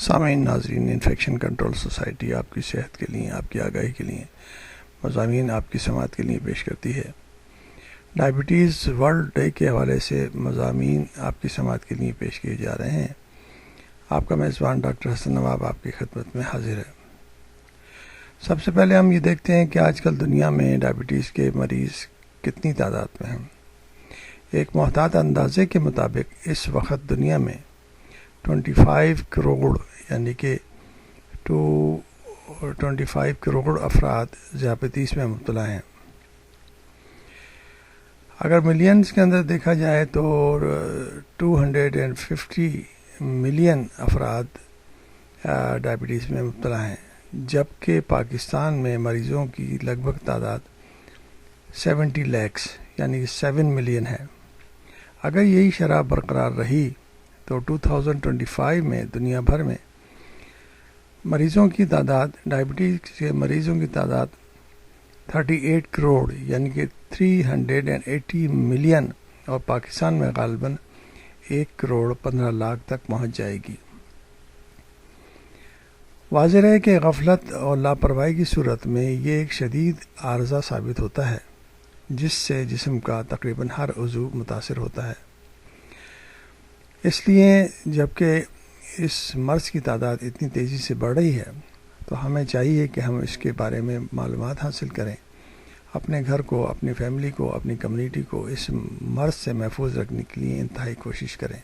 سامعین ناظرین، infection control society آپ کی صحت کے لیے، آپ کی آگاہی کے لیے مضامین آپ کی سماعت کے لیے پیش کرتی ہے۔ ڈائبٹیز ورلڈ ڈے کے حوالے سے مضامین آپ کی سماعت کے لیے پیش کیے جا رہے ہیں۔ آپ کا میزبان ڈاکٹر حسن نواب آپ کی خدمت میں حاضر ہے۔ سب سے پہلے ہم یہ دیکھتے ہیں کہ آج کل دنیا میں ڈائبٹیز کے مریض کتنی تعداد میں ہیں۔ ایک محتاط اندازے کے مطابق اس وقت دنیا میں 25 کروڑ یعنی کہ 25 کروڑ افراد ذیابیطس میں مبتلا ہیں۔ اگر ملینز کے اندر دیکھا جائے تو 250 ملین افراد ڈائبٹیز میں مبتلا ہیں، جبکہ پاکستان میں مریضوں کی لگ بھگ تعداد 70 لاکھ یعنی 7 ملین ہے۔ اگر یہی شرح برقرار رہی تو 2025 میں دنیا بھر میں مریضوں کی تعداد، ڈائبٹیز کے مریضوں کی تعداد 38 کروڑ یعنی کہ 380 ملین اور پاکستان میں غالباً 1 کروڑ 15 لاکھ تک پہنچ جائے گی۔ واضح ہے کہ غفلت اور لاپرواہی کی صورت میں یہ ایک شدید عارضہ ثابت ہوتا ہے، جس سے جسم کا تقریباً ہر عضو متاثر ہوتا ہے۔ اس لیے جبکہ اس مرض کی تعداد اتنی تیزی سے بڑھ رہی ہے تو ہمیں چاہیے کہ ہم اس کے بارے میں معلومات حاصل کریں، اپنے گھر کو، اپنی فیملی کو، اپنی کمیونٹی کو اس مرض سے محفوظ رکھنے کے لیے انتہائی کوشش کریں۔